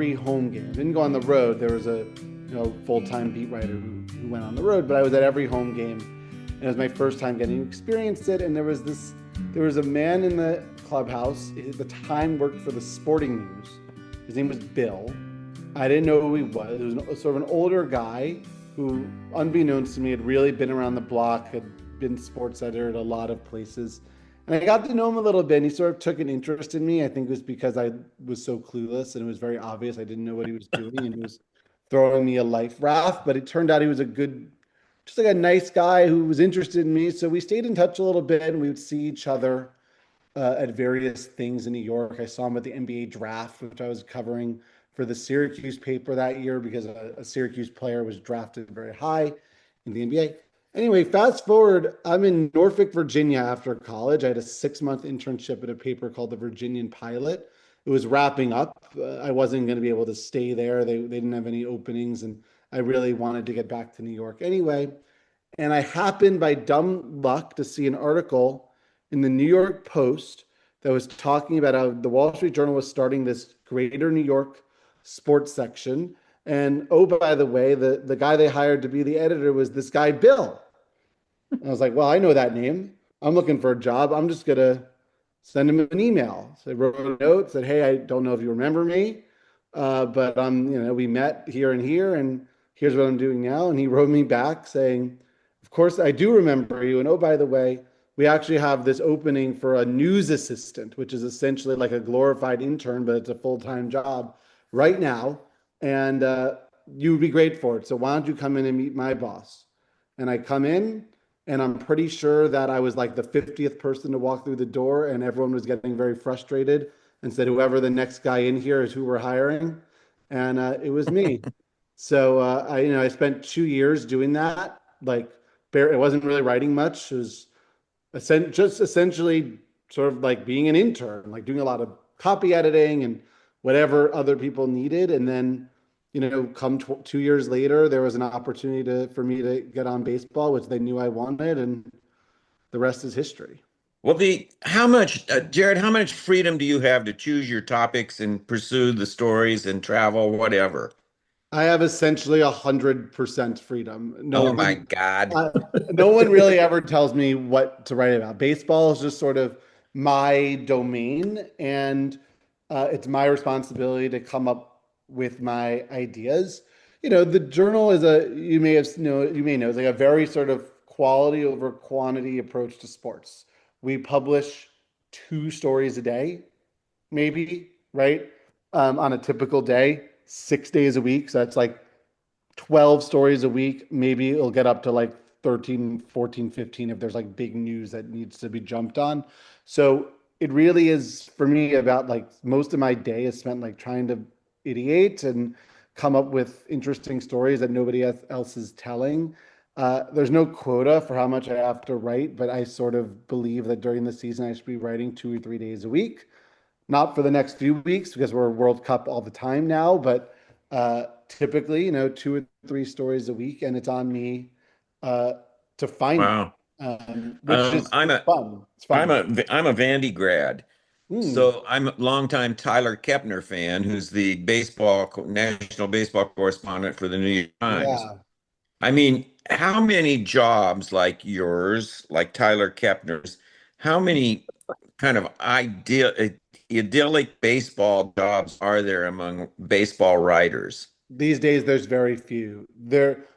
every home game. Didn't go on the road. There was a full-time beat writer who went on the road, but I was at every home game. And it was my first time getting to experience it. And there was a man in the clubhouse. At the time worked for the Sporting News. His name was Bill. I didn't know who he was. It was sort of an older guy who, unbeknownst to me, had really been around the block, had been sports editor at a lot of places. And I got to know him a little bit, and he sort of took an interest in me. I think it was because I was so clueless, and it was very obvious I didn't know what he was doing, and he was throwing me a life raft. But it turned out he was just like a nice guy who was interested in me. So we stayed in touch a little bit, and we would see each other at various things in New York. I saw him at the NBA draft, which I was covering for the Syracuse paper that year because a Syracuse player was drafted very high in the NBA. Anyway, fast forward, I'm in Norfolk, Virginia after college. I had a 6-month internship at a paper called the Virginian Pilot. It was wrapping up. I wasn't going to be able to stay there. They didn't have any openings, and I really wanted to get back to New York anyway. And I happened by dumb luck to see an article in the New York Post that was talking about how the Wall Street Journal was starting this Greater New York sports section. And oh, by the way, the guy they hired to be the editor was this guy, Bill. And I was like, well, I know that name. I'm looking for a job. I'm just going to send him an email. So I wrote a note, said, hey, I don't know if you remember me, but we met here and here, and here's what I'm doing now. And he wrote me back saying, of course, I do remember you. And oh, by the way, we actually have this opening for a news assistant, which is essentially like a glorified intern, but it's a full-time job right now. And you would be great for it. So why don't you come in and meet my boss? And I come in, and I'm pretty sure that I was like the 50th person to walk through the door, and everyone was getting very frustrated and said, whoever the next guy in here is who we're hiring. And it was me. So I spent 2 years doing that. Like, it wasn't really writing much. It was just essentially sort of like being an intern, like doing a lot of copy editing and whatever other people needed. And then, come 2 years later, there was an opportunity for me to get on baseball, which they knew I wanted, and the rest is history. Well, how much, Jared, how much freedom do you have to choose your topics and pursue the stories and travel, whatever? I have essentially 100% freedom. Oh my God. Uh, no one really ever tells me what to write about. Baseball is just sort of my domain, and it's my responsibility to come up with my ideas. The journal is you may know, it's like a very sort of quality over quantity approach to sports. We publish 2 stories a day, maybe, right? On a typical day, 6 days a week. So that's like 12 stories a week. Maybe it'll get up to like 13, 14, 15 if there's like big news that needs to be jumped on. So it really is for me about like most of my day is spent like trying to ideate and come up with interesting stories that nobody else is telling. There's no quota for how much I have to write, but I sort of believe that during the season I should be writing 2 or 3 days a week. Not for the next few weeks because we're World Cup all the time now, but typically, 2 or 3 stories a week, and it's on me uh, to find them, Wow. which is I'm it's a fun. It's I'm fun. a Vandy grad. Hmm. So I'm a longtime Tyler Kepner fan, who's the national baseball correspondent for the New York Times. Yeah. I mean, how many jobs like yours, like Tyler Kepner's, how many kind of idyllic baseball jobs are there among baseball writers? These days, there's very few.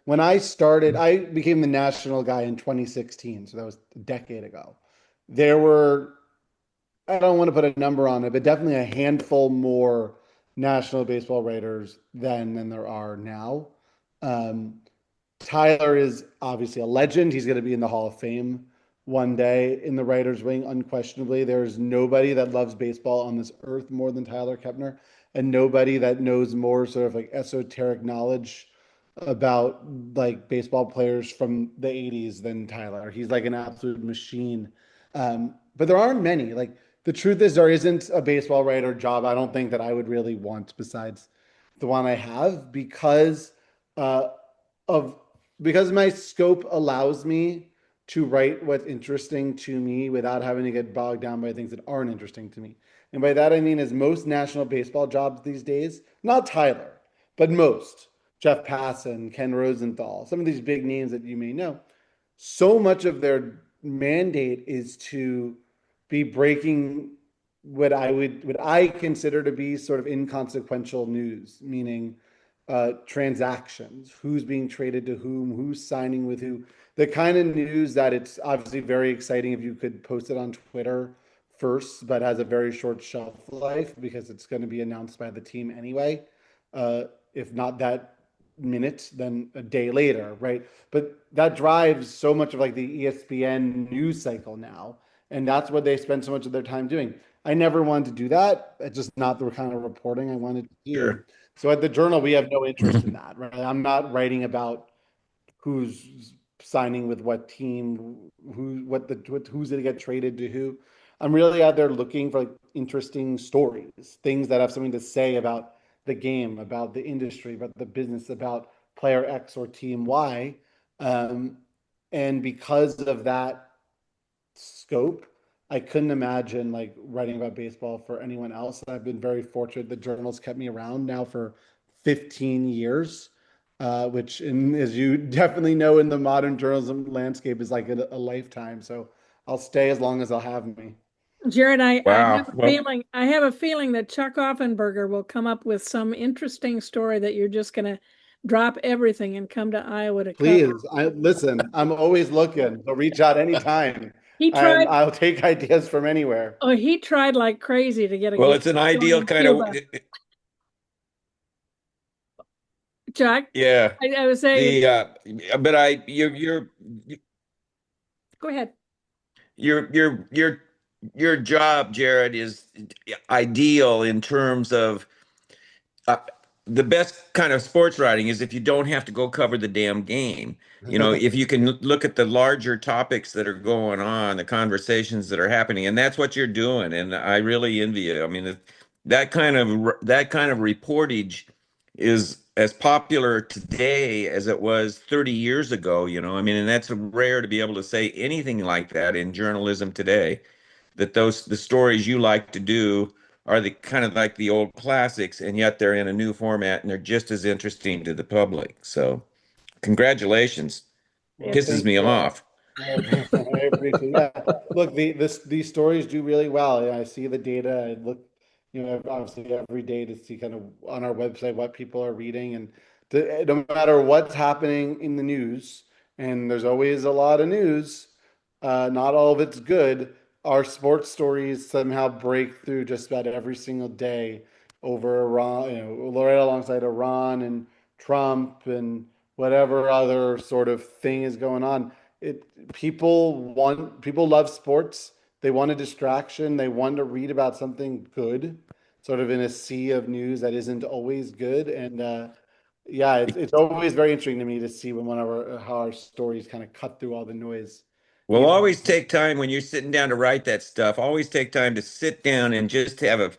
When I started, I became the national guy in 2016, so that was a decade ago. There were, I don't want to put a number on it, but definitely a handful more national baseball writers than there are now. Um, Tyler is obviously a legend. He's going to be in the Hall of Fame one day in the writer's wing, unquestionably. There's nobody that loves baseball on this earth more than Tyler Kepner, and nobody that knows more sort of like esoteric knowledge about like baseball players from the 80s than Tyler. He's like an absolute machine. But there aren't many. Like the truth is, there isn't a baseball writer job I don't think that I would really want besides the one I have uh, of because my scope allows me to write what's interesting to me without having to get bogged down by things that aren't interesting to me. And by that I mean is most national baseball jobs these days, not Tyler, but most, Jeff Passan, Ken Rosenthal, some of these big names that you may know, so much of their mandate is to be breaking what I consider to be sort of inconsequential news, meaning transactions, who's being traded to whom, who's signing with who, the kind of news that it's obviously very exciting if you could post it on Twitter first, but has a very short shelf life because it's going to be announced by the team anyway. If not that minute, then a day later, right? But that drives so much of like the ESPN news cycle now. And that's what they spend so much of their time doing. I never wanted to do that. It's just not the kind of reporting I wanted to do. Sure. So at the Journal, we have no interest in that, right? I'm not writing about who's signing with what team, who's going to get traded to who. I'm really out there looking for like interesting stories, things that have something to say about the game, about the industry, about the business, about player X or team Y. Um, and because of that scope, I couldn't imagine like writing about baseball for anyone else. I've been very fortunate. The Journal's kept me around now for 15 years, which, as you definitely know, in the modern journalism landscape, is like a lifetime. So I'll stay as long as they'll have me. Jared, I Wow. have a Well, feeling that Chuck Offenberger will come up with some interesting story that you're just going to drop everything and come to Iowa to cover. Please, I listen. I'm always looking. So reach out anytime, He and tried, I'll take ideas from anywhere. oh, he tried like crazy to get a well, game it's an going ideal in kind of, Cuba. Chuck, yeah. I was saying, The but go ahead. your your your your job, Jared, is ideal in terms of uh, the best kind of sports writing is if you don't have to go cover the damn game. You know, if you can look at the larger topics that are going on, the conversations that are happening, and that's what you're doing. And I really envy you. I mean, that kind of reportage is as popular today as it was 30 years ago, you know. I mean, and that's rare to be able to say anything like that in journalism today, that those the stories you like to do are the kind of like the old classics, and yet they're in a new format and they're just as interesting to the public. So, congratulations. Well, It's Pisses thank me you. off. I appreciate. Yeah, look, these stories do really well. Yeah, I see the data. I look, obviously every day to see kind of on our website what people are reading, and no matter what's happening in the news, and there's always a lot of news. Not all of it's good. Our sports stories somehow break through just about every single day over Iran, right alongside Iran and Trump and whatever other sort of thing is going on. People love sports. They want a distraction. They want to read about something good, sort of in a sea of news that isn't always good. And yeah, it's always very interesting to me to see when how our stories kind of cut through all the noise. Well, always take time when you're sitting down to write that stuff. Always take time to sit down and just have a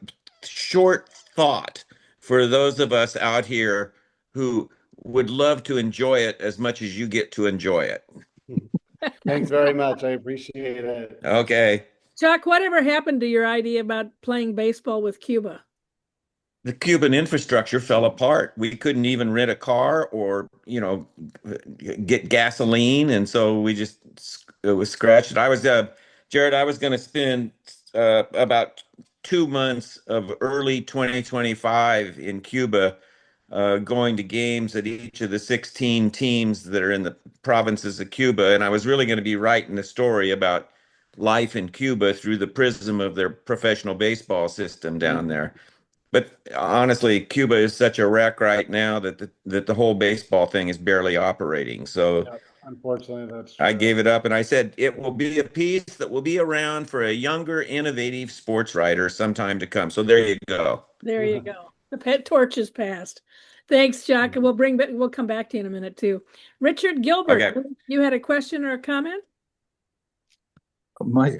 short thought for those of us out here who would love to enjoy it as much as you get to enjoy it. Thanks very much. I appreciate it. Okay. Chuck, whatever happened to your idea about playing baseball with Cuba? The Cuban infrastructure fell apart. We couldn't even rent a car or, get gasoline, and so we just it was scratched. Jared, I was going to spend about 2 months of early 2025 in Cuba, going to games at each of the 16 teams that are in the provinces of Cuba, and I was really going to be writing a story about life in Cuba through the prism of their professional baseball system down there. But honestly, Cuba is such a wreck right now that the whole baseball thing is barely operating. So Yeah, unfortunately, that's I true. gave it up and I said it will be a piece that will be around for a younger, innovative sports writer sometime to come. So there you go. There you go. The pet torch is passed. Thanks, Chuck. And we'll come back to you in a minute too. Richard Gilbert, Okay. you had a question or a comment?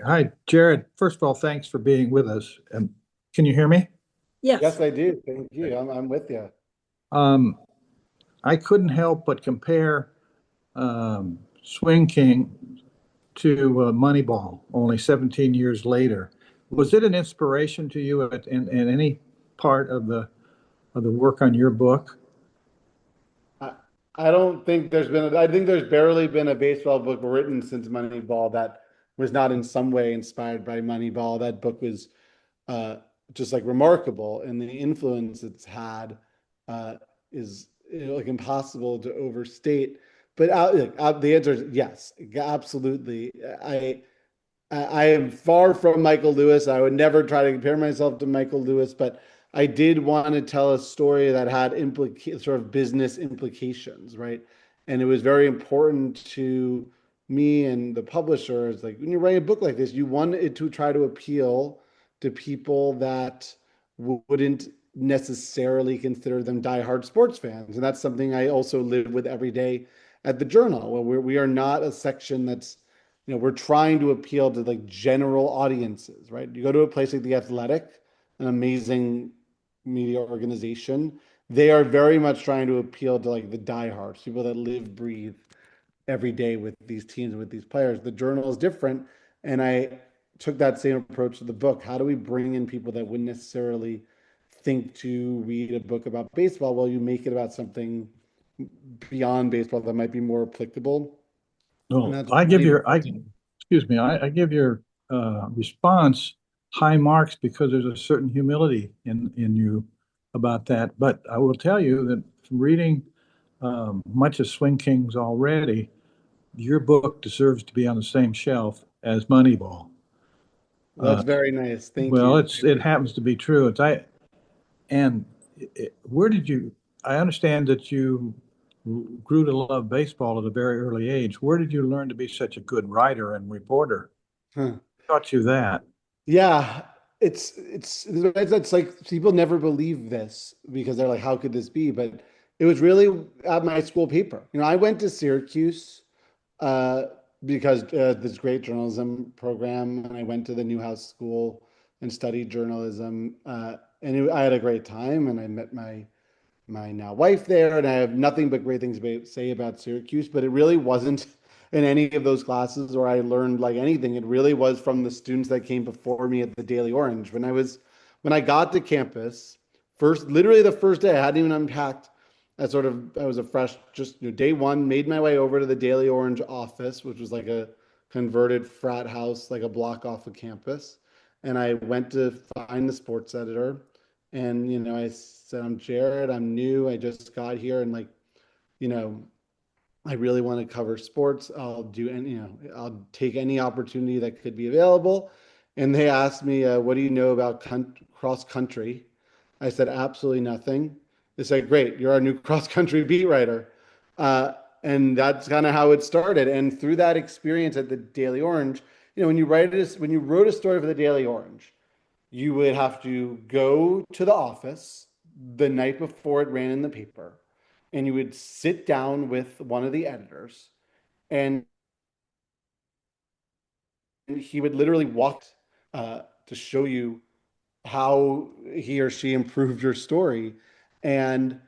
Hi, Jared. First of all, thanks for being with us. Can you hear me? Yes. Yes, I do. Thank you. I'm with you. I couldn't help but compare Swing King to Moneyball only 17 years later. Was it an inspiration to you in any part of the work on your book? I, I don't think there's been, I think there's barely been a baseball book written since Moneyball that was not in some way inspired by Moneyball. That book was uh, just like remarkable, and the influence it's had is, you know, like impossible to overstate. But the answer is yes, absolutely. I am far from Michael Lewis. I would never try to compare myself to Michael Lewis, but I did want to tell a story that had sort of business implications, right? And it was very important to me and the publishers. Like when you write a book like this, you want it to try to appeal to people that wouldn't necessarily consider them diehard sports fans. And that's something I also live with every day at the Journal, where we are not a section that's, you know, we're trying to appeal to like general audiences, right? You go to a place like The Athletic, an amazing media organization. They are very much trying to appeal to like the diehards, people that live, breathe every day with these teams and with these players. The Journal is different. And I took that same approach to the book. How do we bring in people that wouldn't necessarily think to read a book about baseball? Well, you make it about something beyond baseball that might be more applicable. And Well, that's I give really your, excuse me, I give your response high marks because there's a certain humility in you about that. But I will tell you that from reading much of Swing Kings already, your book deserves to be on the same shelf as Moneyball. That's very nice. Thank Well, you. it happens to be true. And where did you? I understand that you grew to love baseball at a very early age. Where did you learn to be such a good writer and reporter? Huh. Taught you that? Yeah, it's like people never believe this because they're like, how could this be? But it was really at my school paper. You know, I went to Syracuse uh, because this great journalism program, and I went to the Newhouse School and studied journalism. I had a great time, and I met my now wife there, and I have nothing but great things to say about Syracuse. But it really wasn't in any of those classes where I learned like anything. It really was from the students that came before me at the Daily Orange. When I got to campus, literally the first day, I hadn't even unpacked. I was a fresh, just, you know, day one, made my way over to the Daily Orange office, which was like a converted frat house, like a block off of campus. And I went to find the sports editor. And, you know, I said, I'm Jared, I'm new, I just got here. And like, you know, I really want to cover sports. I'll take any opportunity that could be available. And they asked me, what do you know about cross country? I said, absolutely nothing. They said, great, you're our new cross country beat writer. Uh, and that's kind of how it started. And through that experience at the Daily Orange, you know, when you wrote a story for the Daily Orange, you would have to go to the office the night before it ran in the paper, and you would sit down with one of the editors, and he would literally walk to show you how he or she improved your story. And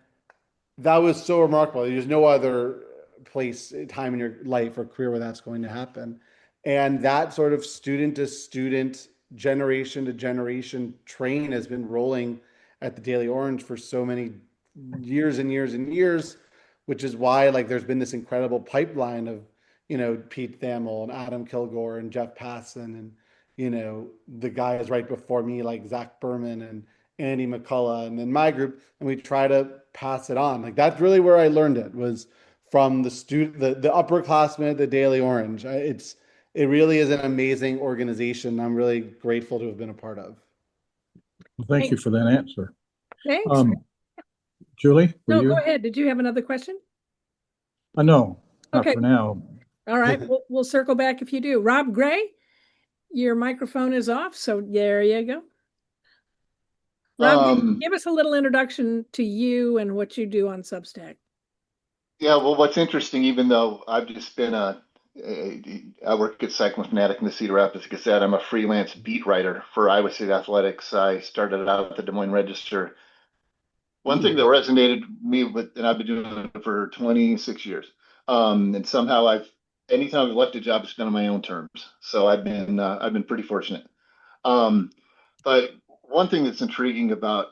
that was so remarkable. There's no other place, time in your life or career where that's going to happen. And that sort of student to student, generation to generation train has been rolling at the Daily Orange for so many years and years and years, which is why like there's been this incredible pipeline of, you know, Pete Thamel and Adam Kilgore and Jeff Passan and, you know, the guys right before me like Zach Berman and Andy McCullough and then my group, and we try to pass it on. Like that's really where I learned it, was from the upperclassmen at the Daily Orange. It really is an amazing organization. I'm really grateful to have been a part of. Well, thank you for that answer. Thanks. Julie, No, go ahead. Did you have another question? No, not Okay. for now. All right. We'll circle back if you do. Rob Gray, your microphone is off, so there you go. Rob, give us a little introduction to you and what you do on Substack. Yeah, well, what's interesting, even though I've just been I work at Cyclone Fanatic in the Cedar Rapids Gazette. I'm a freelance beat writer for Iowa State Athletics. I started out at the Des Moines Register. One thing that resonated me with, and I've been doing it for 26 years, and somehow I've anytime I've left a job, it's been on my own terms. So I've been pretty fortunate. Um, but one thing that's intriguing about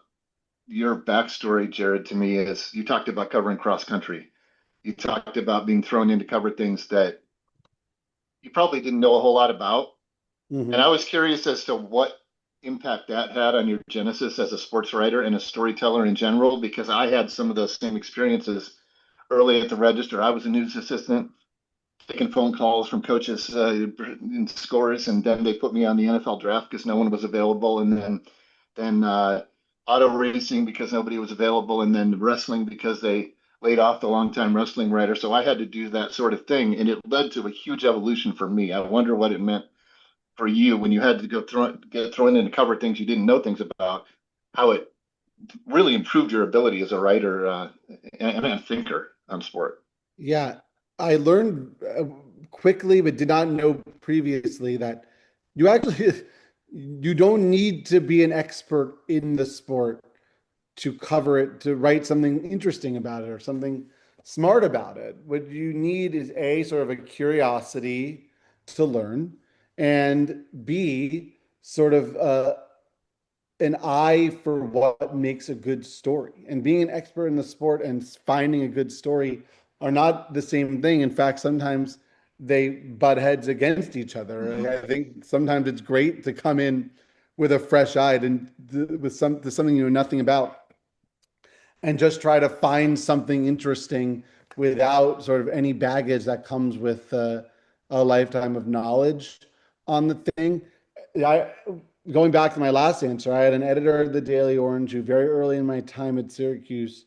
your backstory, Jared, to me is you talked about covering cross country. You talked about being thrown in to cover things that you probably didn't know a whole lot about. And I Hmm. was curious as to what impact that had on your genesis as a sports writer and a storyteller in general, because I had some of those same experiences early at the Register. I was a news assistant taking phone calls from coaches and scores, and then they put me on the NFL draft because no one was available, and then auto racing because nobody was available, and then wrestling because they laid off the longtime wrestling writer. So I had to do that sort of thing, and it led to a huge evolution for me. I wonder what it meant for you when you had to get thrown in to cover things you didn't know things about, how it really improved your ability as a writer and a thinker on sport. Yeah, I learned quickly, but did not know previously that you actually you don't need to be an expert in the sport to cover it, to write something interesting about it or something smart about it. What you need is A, sort of a curiosity to learn, and B, sort of an eye for what makes a good story. And being an expert in the sport and finding a good story are not the same thing. In fact, sometimes they butt heads against each other. I think sometimes it's great to come in with a fresh eye and with something you know nothing about and just try to find something interesting without sort of any baggage that comes with a lifetime of knowledge on the thing. I Going back to my last answer, I had an editor of the Daily Orange who very early in my time at Syracuse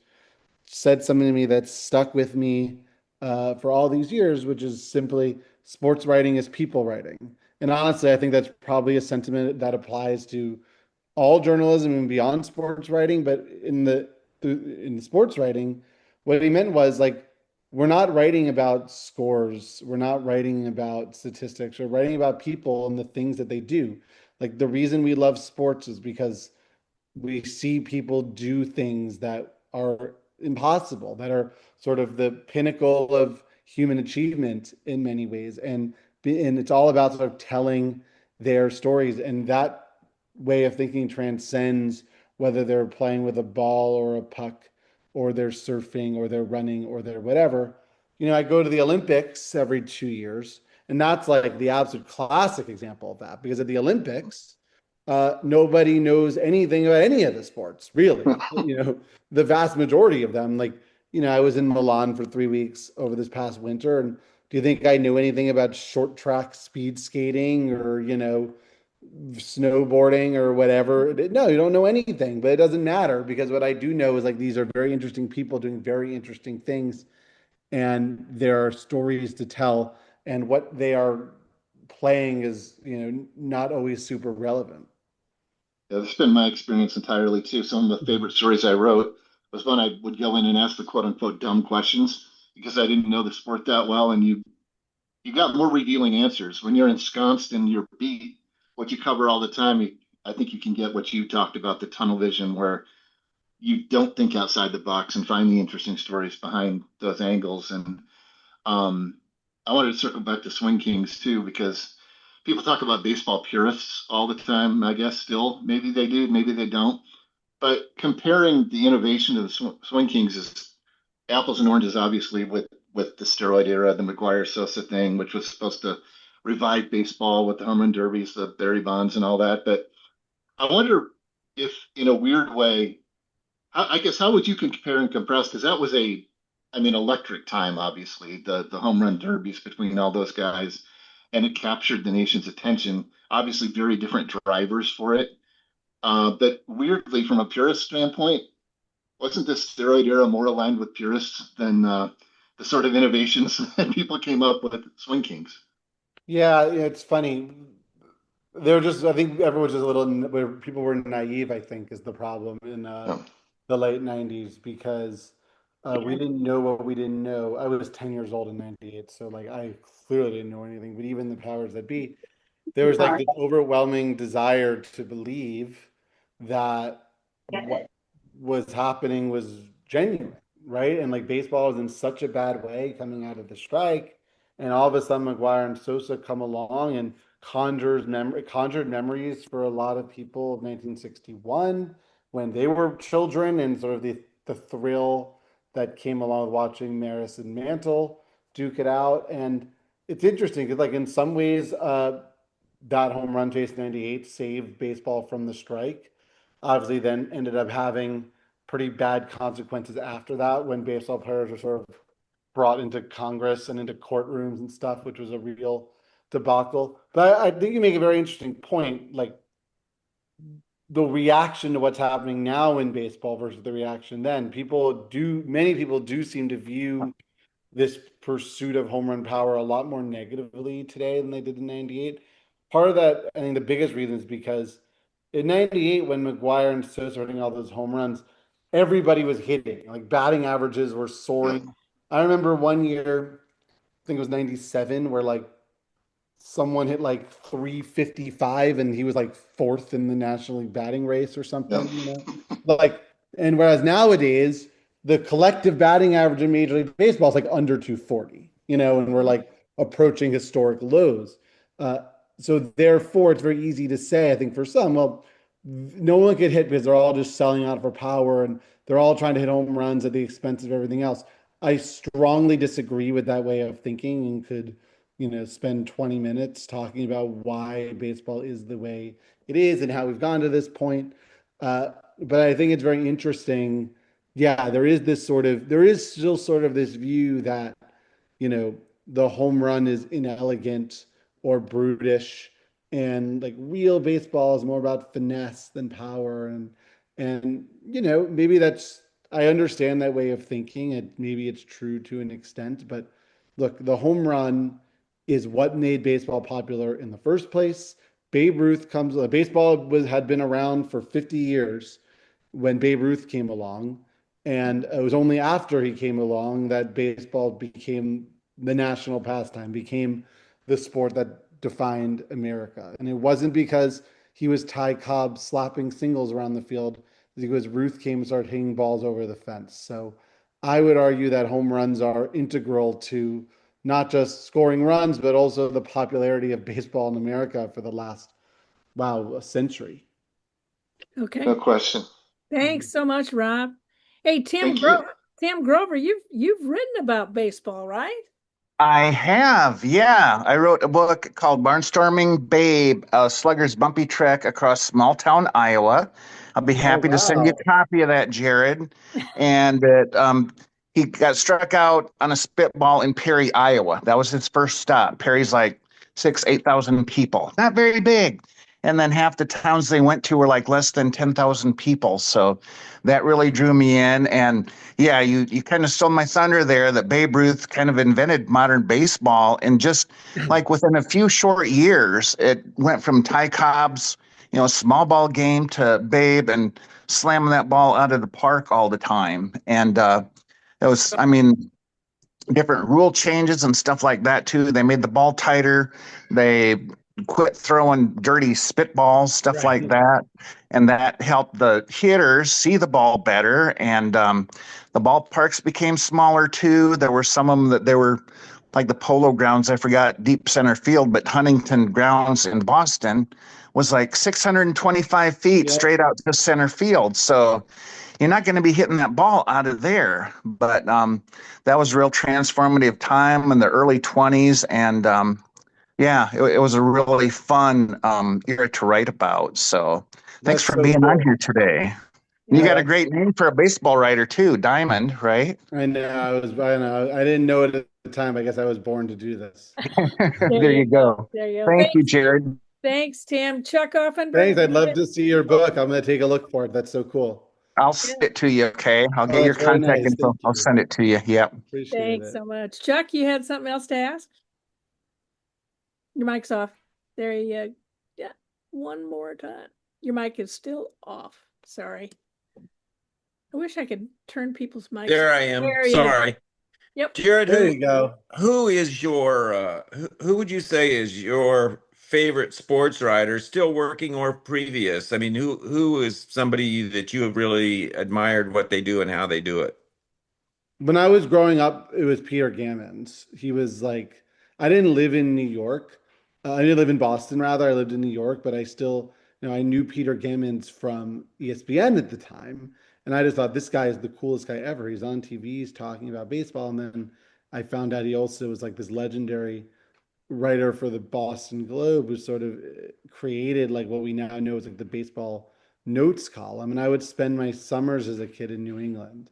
said something to me that stuck with me for all these years, which is simply sports writing is people writing. And honestly, I think that's probably a sentiment that applies to all journalism and beyond sports writing, but in the sports writing, what he meant was like we're not writing about scores, we're not writing about statistics, we're writing about people and the things that they do. Like the reason we love sports is because we see people do things that are impossible, that are sort of the pinnacle of human achievement in many ways. And it's all about sort of telling their stories. And that way of thinking transcends whether they're playing with a ball or a puck or they're surfing or they're running or they're whatever. You know, I go to the Olympics every 2 years, and that's like the absolute classic example of that because at the Olympics, nobody knows anything about any of the sports, really. You know, the vast majority of them. Like, you know, I was in Milan for 3 weeks over this past winter, and do you think I knew anything about short track speed skating or, you know, snowboarding or whatever? No, you don't know anything, but it doesn't matter because what I do know is like these are very interesting people doing very interesting things, and there are stories to tell, and what they are playing is, you know, not always super relevant. Yeah, that's been my experience entirely too. Some of the favorite stories I wrote was when I would go in and ask the quote unquote dumb questions because I didn't know the sport that well, and you got more revealing answers when you're ensconced in your beat. What you cover all the time, I think you can get what you talked about, the tunnel vision, where you don't think outside the box and find the interesting stories behind those angles. And um, I wanted to circle back to Swing Kings too, because people talk about baseball purists all the time. I guess still, maybe they do, maybe they don't. But comparing the innovation of the Swing Kings is apples and oranges, obviously, with the steroid era, the McGuire Sosa thing, which was supposed to revive baseball with the home run derbies, the Barry Bonds, and all that. But I wonder if, in a weird way, I guess how would you compare and compress? Because that was I mean, electric time, obviously, the home run derbies between all those guys, and it captured the nation's attention. Obviously, very different drivers for it. But weirdly, from a purist standpoint, wasn't the steroid era more aligned with purists than the sort of innovations that people came up with Swing Kings? Yeah, it's funny. They're just, I think everyone's just a little, where people were naive, I think, is the problem in Oh, the late 90s because we didn't know what we didn't know. I was 10 years old in 98, so like I clearly didn't know anything, but even the powers that be, there was like this overwhelming desire to believe that what was happening was genuine, right? And like baseball was in such a bad way coming out of the strike and all of a sudden McGuire and Sosa come along and conjured memories for a lot of people of 1961 when they were children, and sort of the thrill that came along with watching Maris and Mantle duke it out. And it's interesting because, like, in some ways, that home run chase 98 saved baseball from the strike. Obviously, then ended up having pretty bad consequences after that when baseball players were sort of brought into Congress and into courtrooms and stuff, which was a real debacle. But I think you make a very interesting point, like the reaction to what's happening now in baseball versus the reaction then. Many people do seem to view this pursuit of home run power a lot more negatively today than they did in 98. Part of that, I think the biggest reason is because in 98, when McGuire and Sosa were hitting all those home runs, everybody was hitting. Like batting averages were soaring. I remember one year, I think it was 97, where like someone hit like 355 and he was like fourth in the National League batting race or something, Yeah. you know? Like, and whereas nowadays, the collective batting average in Major League Baseball is like under 240, you know, and we're like approaching historic lows. So therefore, it's very easy to say, I think, for some, well, no one could hit because they're all just selling out for power and they're all trying to hit home runs at the expense of everything else. I strongly disagree with that way of thinking and could, you know, spend 20 minutes talking about why baseball is the way it is and how we've gone to this point. But I think it's very interesting. Yeah, there is still sort of this view that, you know, the home run is inelegant or brutish, and like real baseball is more about finesse than power. And you know, maybe that's, I understand that way of thinking, and maybe it's true to an extent, but look, the home run is what made baseball popular in the first place. Baseball had been around for 50 years when Babe Ruth came along. And it was only after he came along that baseball became the national pastime, became the sport that defined America. And it wasn't because he was Ty Cobb slapping singles around the field, because Ruth came and started hitting balls over the fence. So I would argue that home runs are integral to not just scoring runs, but also the popularity of baseball in America for the last, wow, a century. Okay. No question. Thanks so much, Rob. Hey, Tim Thank you. Grover, you've written about baseball, right? I have, yeah. I wrote a book called Barnstorming Babe, a slugger's bumpy trek across small town Iowa. I'll be happy to send you wow. a copy of that, Jared. And he got struck out on a spitball in Perry, Iowa. That was his first stop. Perry's like 8,000 people, not very big. And then half the towns they went to were like less than 10,000 people. So that really drew me in. And yeah, you kind of stole my thunder there that Babe Ruth kind of invented modern baseball. And just like within a few short years, it went from Ty Cobb's, small ball game to Babe and slamming that ball out of the park all the time. And it was, I mean, different rule changes and stuff like that too. They made the ball tighter. They quit throwing dirty spitballs, stuff Right. like that. And that helped the hitters see the ball better. And the ballparks became smaller too. There were some of them that they were like the Polo Grounds, I forgot, deep center field, but Huntington Grounds in Boston was like 625 feet Yep. straight out to center field. So you're not going to be hitting that ball out of there. But that was a real transformative time in the early 20s. And yeah, it was a really fun era to write about. So thanks That's for so being on cool. here today. You Yeah. got a great name for a baseball writer too, Diamond, right? I know, I didn't know it at the time. I guess I was born to do this. There you go. There you go. Thank you, Thanks, Jared. thanks, Tim. Chuck Offenberg. Thanks. I'd love to see your book. I'm going to take a look for it. That's so cool. I'll send it to you, okay? I'll get Oh, your that's very contact nice. info. Thank I'll you. send it to you. Yep. Appreciate Thanks it. so much. Chuck, you had something else to ask? Your mic's off. There you go. Yeah, one more time. Your mic is still off. Sorry. I wish I could turn people's mics There off. I am. There you Sorry. go. Yep. Jared, There you go. who is your who would you say is your favorite sports writer, still working or previous? I mean, who is somebody that you have really admired what they do and how they do it? When I was growing up, it was Peter Gammons. He was like, I didn't live in New York. I didn't live in Boston, rather. I lived in New York, but I still, I knew Peter Gammons from ESPN at the time. And I just thought this guy is the coolest guy ever. He's on TV, he's talking about baseball. And then I found out he also was like this legendary writer for the Boston Globe, who sort of created like what we now know as like the baseball notes column. And I would spend my summers as a kid in New England.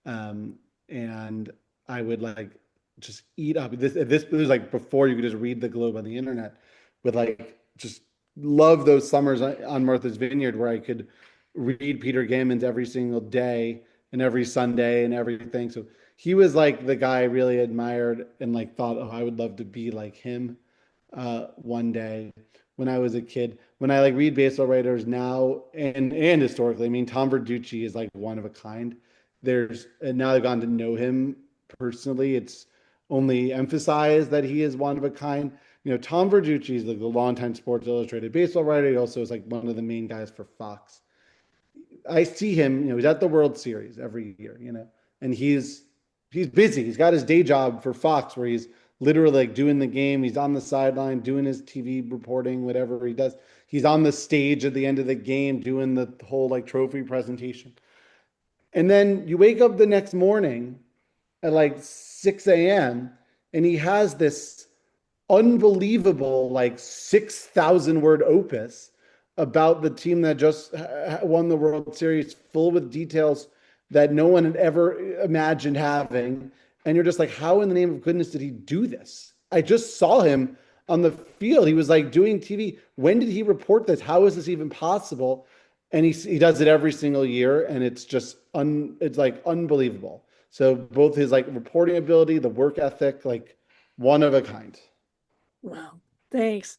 And I would like just eat up this was like before you could just read the Globe on the internet, with like just love those summers on Martha's Vineyard where I could read Peter Gammons every single day and every Sunday and everything. So he was like the guy I really admired and like thought, oh, I would love to be like him one day when I was a kid. When I like read baseball writers now and historically, I mean, Tom Verducci is like one of a kind. There's and now I've gotten to know him personally. It's only emphasized that he is one of a kind. Tom Verducci is like the longtime Sports Illustrated baseball writer. He also is like one of the main guys for Fox. I see him, he's at the World Series every year, and he's busy. He's got his day job for Fox where he's literally like doing the game. He's on the sideline doing his TV reporting, whatever he does. He's on the stage at the end of the game doing the whole like trophy presentation. And then you wake up the next morning at like 6 a.m. and he has this unbelievable like 6,000 word opus about the team that just won the World Series, full with details that no one had ever imagined having. And you're just like, how in the name of goodness did he do this? I just saw him on the field. He was like doing TV. When did he report this? How is this even possible? And he does it every single year, and it's just it's like unbelievable. So both his like reporting ability, the work ethic, like one of a kind. Wow, thanks.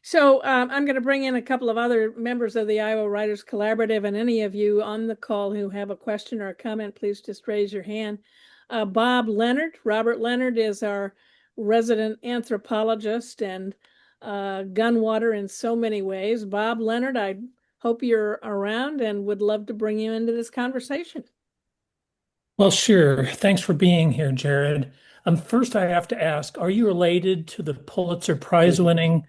So I'm going to bring in a couple of other members of the Iowa Writers Collaborative, and any of you on the call who have a question or a comment, please just raise your hand. Bob Leonard, Robert Leonard is our resident anthropologist and gunwater in so many ways. Bob Leonard, I hope you're around and would love to bring you into this conversation. Well, sure. Thanks for being here, Jared. First, I have to ask, are you related to the Pulitzer Prize-winning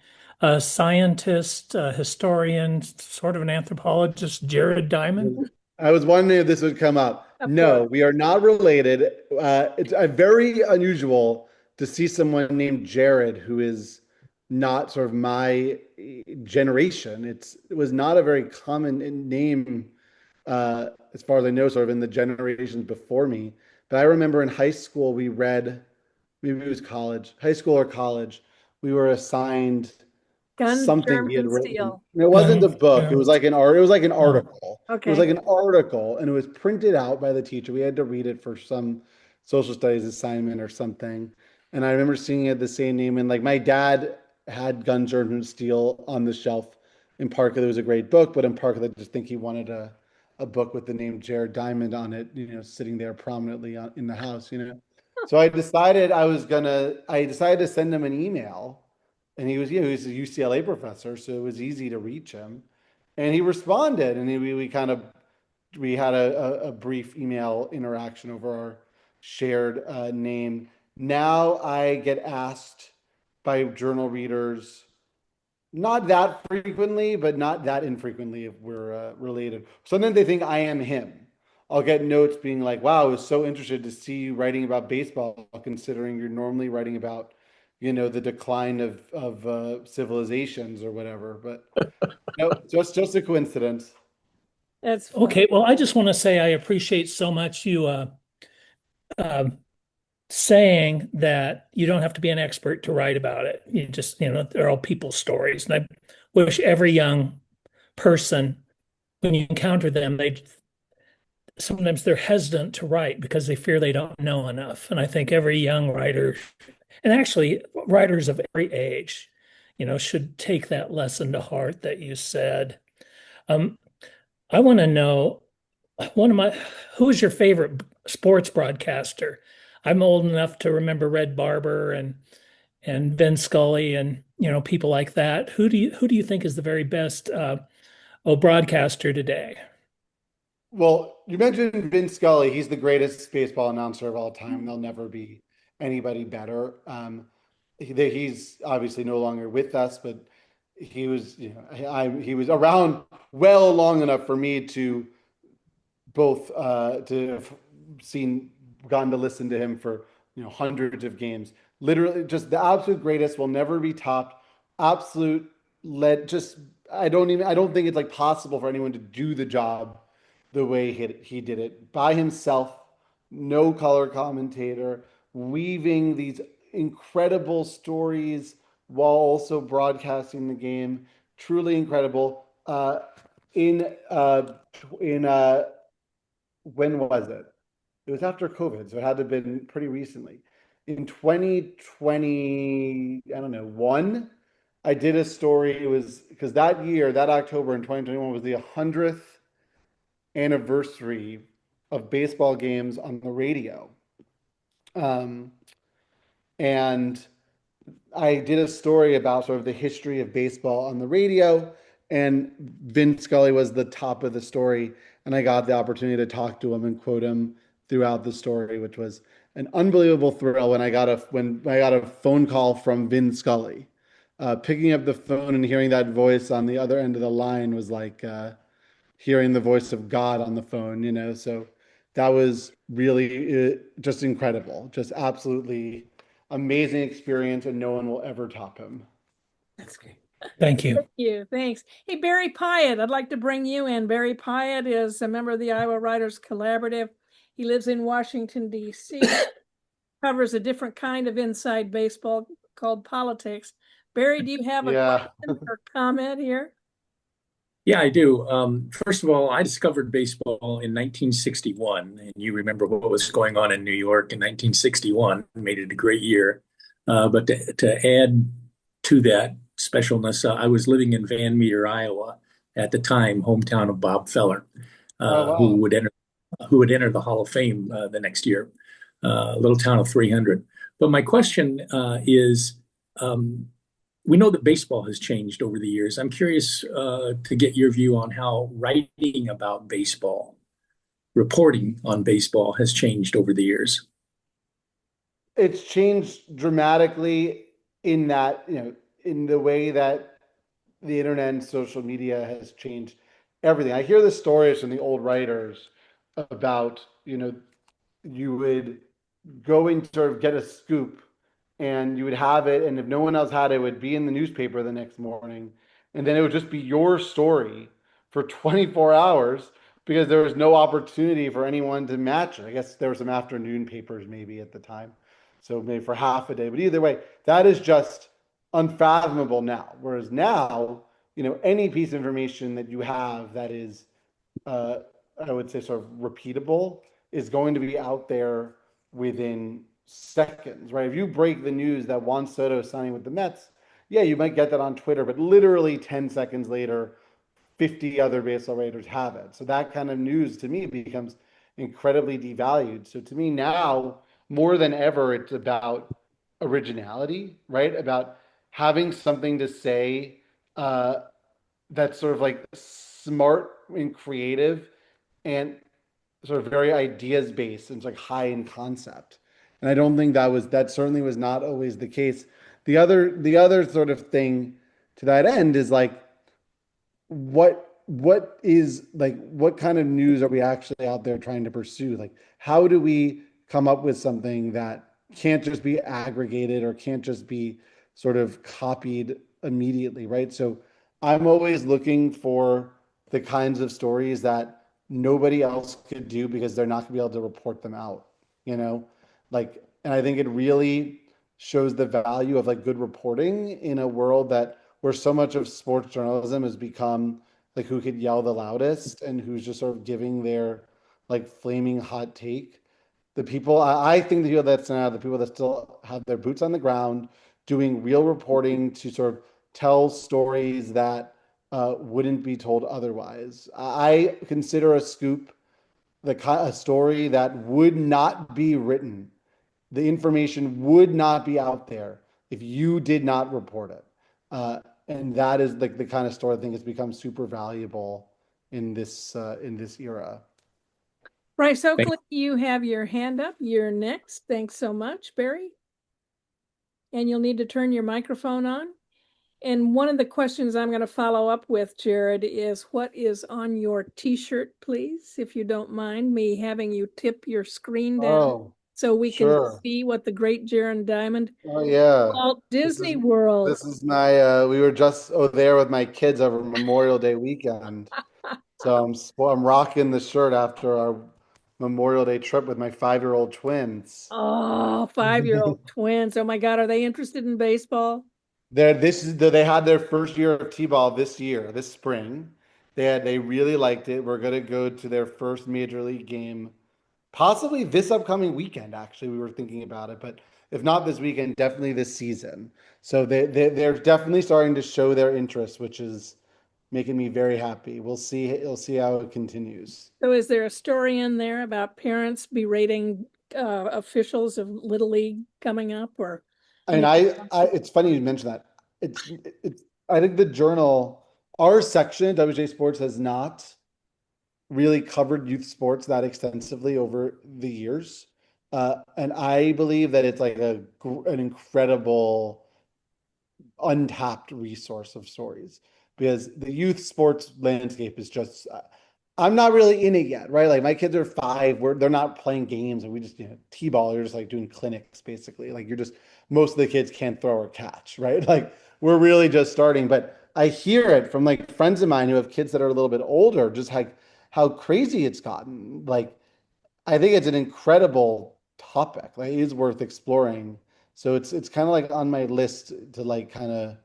scientist, historian, sort of an anthropologist, Jared Diamond? I was wondering if this would come up. No, we are not related. It's very unusual to see someone named Jared who is not sort of my generation. It was not a very common name, as far as I know, sort of in the generations before me. But I remember in high school, we read, maybe it was college, high school or college, we were assigned something he had written. Steel. It wasn't a book. It was like an art. It was like an article. Okay. It was like an article, and it was printed out by the teacher. We had to read it for some social studies assignment or something. And I remember seeing it the same name. And like my dad had Guns, Germs, and Steel on the shelf in Parker. It was a great book, but in Parker, I just think he wanted a book with the name Jared Diamond on it, sitting there prominently in the house, So I decided to send him an email, and he was a UCLA professor, so it was easy to reach him. And he responded, and we had a brief email interaction over our shared name. Now I get asked by journal readers, not that frequently, but not that infrequently, if we're related. Sometimes they think I am him. I'll get notes being like, wow, I was so interested to see you writing about baseball, considering you're normally writing about, the decline of civilizations or whatever. But no, just a coincidence. That's fun. Okay. Well, I just want to say I appreciate so much you saying that you don't have to be an expert to write about it. You just, they're all people's stories. And I wish every young person, when you encounter them, sometimes they're hesitant to write because they fear they don't know enough. And I think every young writer, and actually writers of every age, should take that lesson to heart that you said. I want to know who is your favorite sports broadcaster? I'm old enough to remember Red Barber and Vin Scully and people like that. Who do you think is the very best broadcaster today? Well, you mentioned Vin Scully. He's the greatest baseball announcer of all time. There'll never be anybody better. he's obviously no longer with us, but he was, he was around well long enough for me to both to have gotten to listen to him for hundreds of games. Literally, just the absolute greatest, will never be topped. Absolute led. Just I don't think it's like possible for anyone to do the job the way he did it by himself. No color commentator, weaving these incredible stories while also broadcasting the game. Truly incredible. In when was it? It was after COVID, so it had to have been pretty recently. In 2020, I don't know, one, I did a story. It was because that year, that October in 2021 was the 100th anniversary of baseball games on the radio. Um, and I did a story about sort of the history of baseball on the radio, and Vin Scully was the top of the story, and I got the opportunity to talk to him and quote him throughout the story, which was an unbelievable thrill when I got a phone call from Vin Scully. Picking up the phone and hearing that voice on the other end of the line was like hearing the voice of God on the phone, So that was really just incredible, just absolutely amazing experience, and no one will ever top him. That's great. Thank you. Thank you. Thanks. Hey, Barry Pyatt, I'd like to bring you in. Barry Pyatt is a member of the Iowa Writers Collaborative. He lives in Washington, D.C., covers a different kind of inside baseball called politics. Barry, do you have a question or comment here? Yeah, I do. First of all, I discovered baseball in 1961, and you remember what was going on in New York in 1961, made it a great year. But to add to that specialness, I was living in Van Meter, Iowa at the time, hometown of Bob Feller, who would enter the Hall of Fame the next year, a little town of 300. But my question is, we know that baseball has changed over the years. I'm curious to get your view on how writing about baseball, reporting on baseball has changed over the years. It's changed dramatically in that, in the way that the internet and social media has changed everything. I hear the stories from the old writers about, you would go and sort of get a scoop and you would have it, and if no one else had it, it would be in the newspaper the next morning, and then it would just be your story for 24 hours because there was no opportunity for anyone to match it. I guess there were some afternoon papers maybe at the time, so maybe for half a day, but either way, that is just unfathomable now. Whereas now, any piece of information that you have that is, I would say, sort of repeatable is going to be out there within seconds, right? If you break the news that Juan Soto is signing with the Mets, yeah, you might get that on Twitter, but literally 10 seconds later, 50 other baseball writers have it. So that kind of news to me becomes incredibly devalued. So to me now, more than ever, it's about originality, right? About having something to say that's sort of like smart and creative and sort of very ideas based and it's like high in concept. And I don't think that certainly was not always the case. The other sort of thing to that end is like, what kind of news are we actually out there trying to pursue? Like, how do we come up with something that can't just be aggregated or can't just be sort of copied immediately, right? So I'm always looking for the kinds of stories that nobody else could do because they're not gonna be able to report them out, and I think it really shows the value of like good reporting in a world where so much of sports journalism has become like who could yell the loudest and who's just sort of giving their like flaming hot take. I think the people that's now the people that still have their boots on the ground doing real reporting to sort of tell stories that wouldn't be told otherwise. I consider a scoop a story that would not be written. The information would not be out there if you did not report it. And that is the kind of story I think has become super valuable in this era. Bryce Oakley, you have your hand up. You're next. Thanks so much, Barry. and you'll need to turn your microphone on. And one of the questions I'm going to follow up with, Jared, is what is on your t-shirt, please, if you don't mind me having you tip your screen down Oh, so we can sure. see what the great Jared Diamond Oh yeah. Walt Disney is- World. This is my we were just there with my kids over Memorial Day weekend. So I'm rocking the shirt after our Memorial Day trip with my 5-year-old twins. Oh, 5-year-old twins. Oh my God, are they interested in baseball? They had their first year of T-ball this spring. They really liked it. We're gonna go to their first major league game, possibly this upcoming weekend. Actually, we were thinking about it, but if not this weekend, definitely this season. So they're definitely starting to show their interest, which is making me very happy. We'll see. We'll see how it continues. So is there a story in there about parents berating officials of Little League coming up, or? And it's funny you mentioned that. It's I think the Journal, our section at WJ Sports has not really covered youth sports that extensively over the years. And I believe that it's like an incredible untapped resource of stories because the youth sports landscape is just I'm not really in it yet, right? Like my kids are 5, they're not playing games and we just, T-ball, you're just like doing clinics basically. Like most of the kids can't throw or catch, right? Like we're really just starting, but I hear it from like friends of mine who have kids that are a little bit older, just like how crazy it's gotten. Like I think it's an incredible topic. Like it is worth exploring. So it's kind of like on my list to like kind of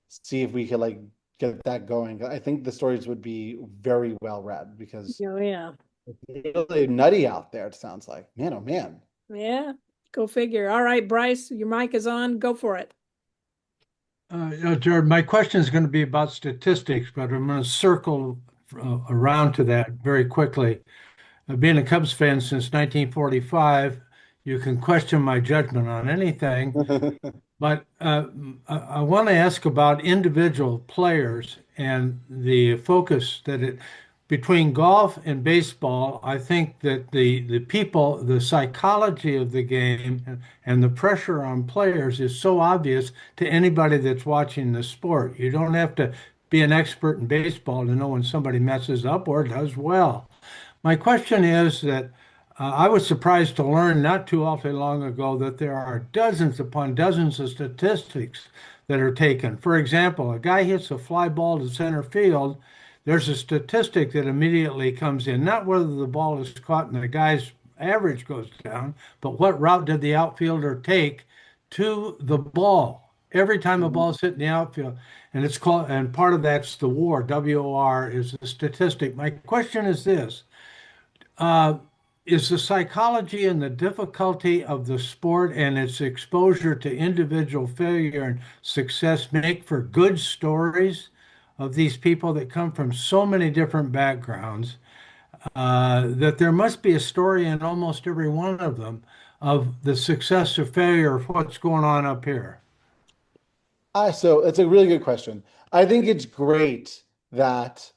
see if we could like get that going. I think the stories would be very well read because Oh yeah. it's really nutty out there, it sounds like. Man, oh man. Yeah, go figure. All right, Bryce, your mic is on. Go for it. Jared, my question is going to be about statistics, but I'm going to circle around to that very quickly. Being a Cubs fan since 1945, you can question my judgment on anything, but I want to ask about individual players and the focus between golf and baseball. I think that the people, the psychology of the game and the pressure on players is so obvious to anybody that's watching the sport. You don't have to be an expert in baseball to know when somebody messes up or does well. My question is that I was surprised to learn not too awfully long ago that there are dozens upon dozens of statistics that are taken. For example, a guy hits a fly ball to center field, there's a statistic that immediately comes in, not whether the ball is caught and the guy's average goes down, but what route did the outfielder take to the ball every time a ball's hit in the outfield. And it's called, and part of that's the WAR, WOR is the statistic. My question is this. Is the psychology and the difficulty of the sport and its exposure to individual failure and success make for good stories of these people that come from so many different backgrounds, that there must be a story in almost every one of them of the success or failure of what's going on up here? So it's a really good question. I think it's great that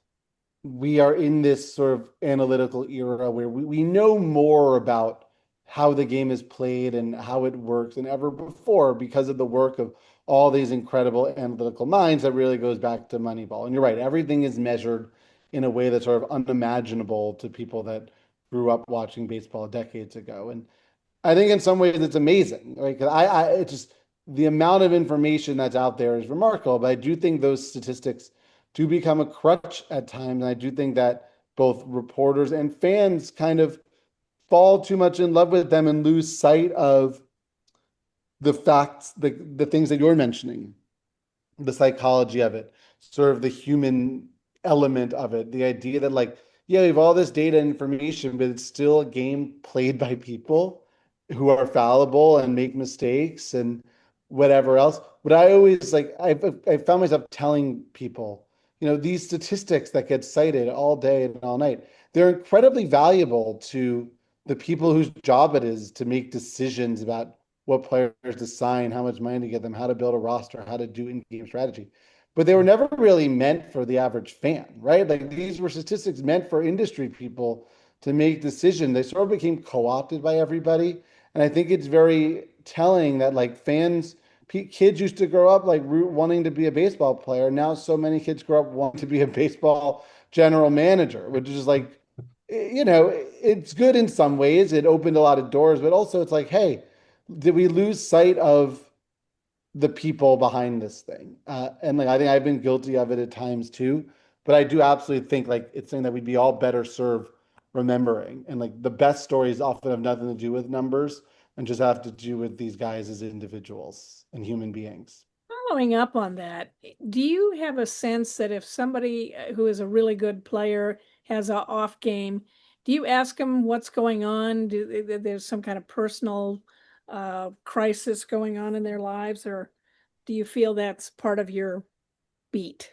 we are in this sort of analytical era where we know more about how the game is played and how it works than ever before because of the work of all these incredible analytical minds that really goes back to Moneyball. And you're right, everything is measured in a way that's sort of unimaginable to people that grew up watching baseball decades ago. And I think in some ways it's amazing, right? Because it's just the amount of information that's out there is remarkable. But I do think those statistics do become a crutch at times. And I do think that both reporters and fans kind of fall too much in love with them and lose sight of the facts, the things that you're mentioning, the psychology of it, sort of the human element of it, the idea that like, yeah, we have all this data and information, but it's still a game played by people who are fallible and make mistakes and whatever else. But I always like, I found myself telling people, these statistics that get cited all day and all night, they're incredibly valuable to the people whose job it is to make decisions about what players to sign, how much money to get them, how to build a roster, how to do in-game strategy. But they were never really meant for the average fan, right? Like these were statistics meant for industry people to make decisions. They sort of became co-opted by everybody. And I think it's very telling that like fans kids used to grow up like wanting to be a baseball player. Now so many kids grow up wanting to be a baseball general manager, which is like, it's good in some ways. It opened a lot of doors, but also it's like, hey, did we lose sight of the people behind this thing? And like, I think I've been guilty of it at times too, but I do absolutely think like it's something that we'd be all better served remembering. And like the best stories often have nothing to do with numbers and just have to do with these guys as individuals and human beings. Following up on that, do you have a sense that if somebody who is a really good player has an off game, do you ask them what's going on? There's some kind of personal crisis going on in their lives, or do you feel that's part of your beat?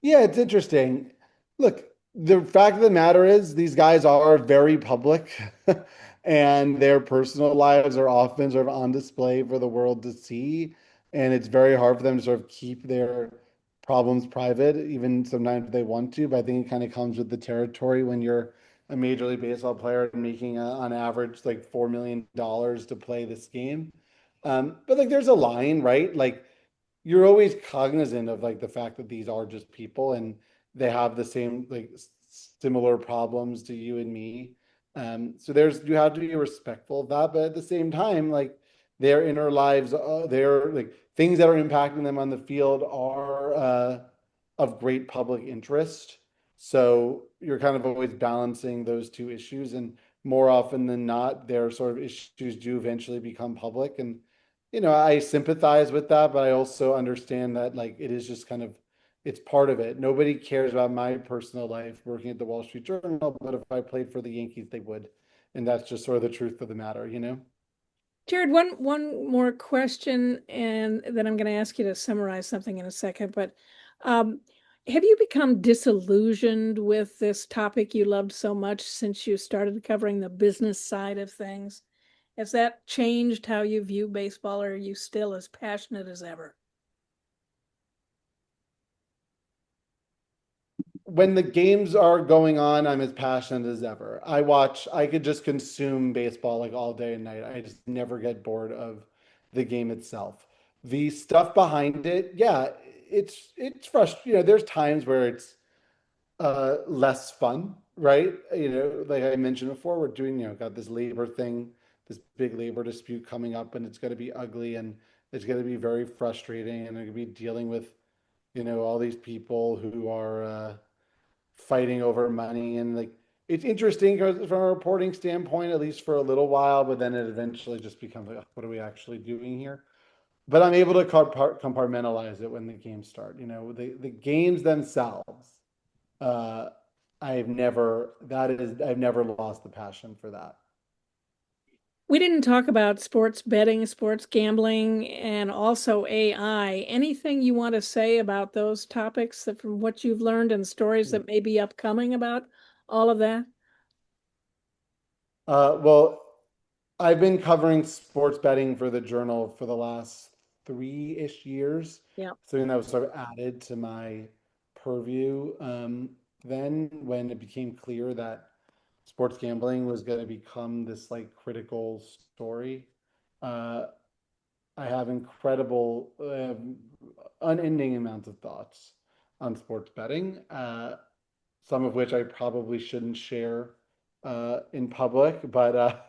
Yeah, it's interesting. Look, the fact of the matter is these guys are very public and their personal lives are often sort of on display for the world to see. And it's very hard for them to sort of keep their problems private, even sometimes if they want to. But I think it kind of comes with the territory when you're a Major League Baseball player making on average like $4 million to play this game. But like there's a line, right? Like you're always cognizant of like the fact that these are just people and they have the same like similar problems to you and me. So you have to be respectful of that, but at the same time, like their inner lives, their like things that are impacting them on the field are of great public interest. So you're kind of always balancing those two issues, and more often than not, their sort of issues do eventually become public. And I sympathize with that, but I also understand that like it is just kind of it's part of it. Nobody cares about my personal life working at the Wall Street Journal, but if I played for the Yankees, they would. And that's just sort of the truth of the matter. Jared, one more question, and then I'm going to ask you to summarize something in a second. But have you become disillusioned with this topic you loved so much since you started covering the business side of things? Has that changed how you view baseball, or are you still as passionate as ever? When the games are going on, I'm as passionate as ever. I could just consume baseball like all day and night. I just never get bored of the game itself. The stuff behind it, yeah, it's frustrating. There's times where it's less fun, right? Like I mentioned before, we're doing, got this labor thing, this big labor dispute coming up, and it's going to be ugly and it's going to be very frustrating, and I'm going to be dealing with, all these people who are fighting over money. And like it's interesting because from a reporting standpoint, at least for a little while, but then it eventually just becomes like, what are we actually doing here? But I'm able to compartmentalize it when the games start. The games themselves. Uh, I've never lost the passion for that. We didn't talk about sports betting, sports gambling, and also AI. Anything you want to say about those topics from what you've learned and stories that may be upcoming about all of that? Well, I've been covering sports betting for the Journal for the last 3-ish years. Yeah. So that was sort of added to my purview. Then when it became clear that sports gambling was going to become this like critical story, I have incredible, unending amounts of thoughts on sports betting, some of which I probably shouldn't share in public, but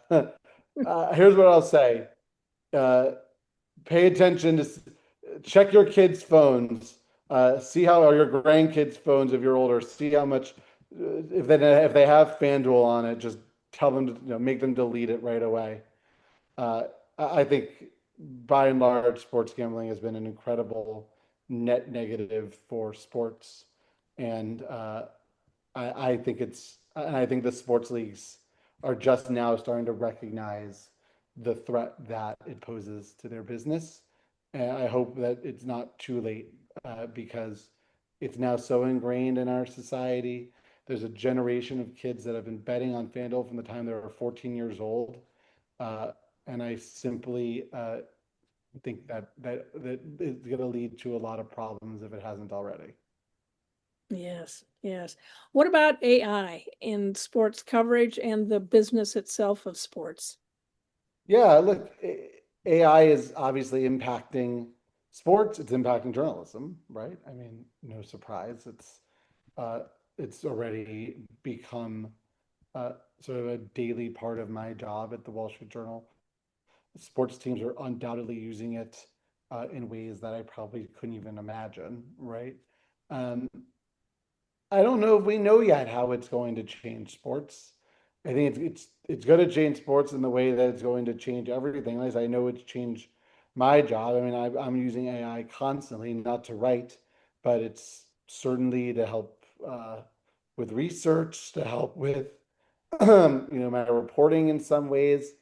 here's what I'll say. Pay attention to check your kids' phones, see how, or your grandkids' phones if you're older, see how much, if they have FanDuel on it, just tell them to, make them delete it right away. I think by and large, sports gambling has been an incredible net negative for sports. And I think I think the sports leagues are just now starting to recognize the threat that it poses to their business. And I hope that it's not too late because it's now so ingrained in our society. There's a generation of kids that have been betting on FanDuel from the time they were 14 years old. And I simply think that is going to lead to a lot of problems if it hasn't already. Yes, yes. What about AI in sports coverage and the business itself of sports? Yeah, look, AI is obviously impacting sports. It's impacting journalism, right? I mean, no surprise. It's already become sort of a daily part of my job at the Wall Street Journal. Sports teams are undoubtedly using it in ways that I probably couldn't even imagine, right? Um, I don't know if we know yet how it's going to change sports. I think it's going to change sports in the way that it's going to change everything. As I know it's changed my job. I mean, I'm using AI constantly, not to write, but it's certainly to help with research, to help with my reporting in some ways.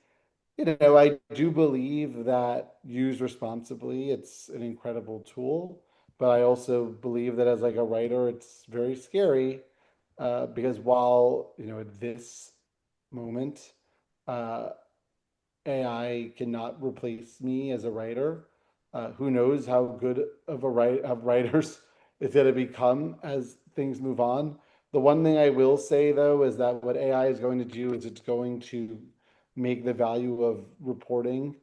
I do believe that used responsibly, it's an incredible tool, but I also believe that as like a writer, it's very scary because while, at this moment, uh, AI cannot replace me as a writer. Who knows how good of writers it's going to become as things move on. The one thing I will say though is that what AI is going to do is it's going to make the value of reporting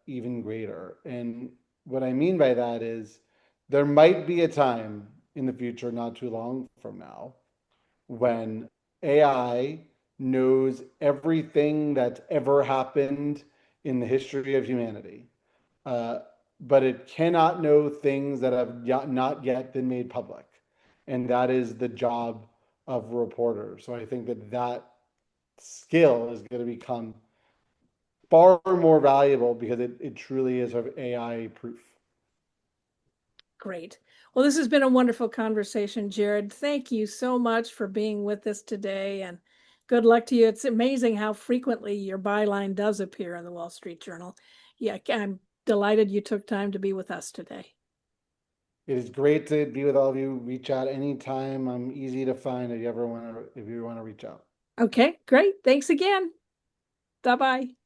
even greater. And what I mean by that is there might be a time in the future, not too long from now, when AI knows everything that's ever happened in the history of humanity, uh, but it cannot know things that have not yet been made public. And that is the job of reporters. So I think that skill is going to become far more valuable because it truly is sort of AI proof. Great. Well, this has been a wonderful conversation, Jared. Thank you so much for being with us today, and good luck to you. It's amazing how frequently your byline does appear in the Wall Street Journal. Yeah, I'm delighted you took time to be with us today. It is great to be with all of you. Reach out anytime. I'm easy to find if you want to reach out. Okay, great. Thanks again. Bye-bye.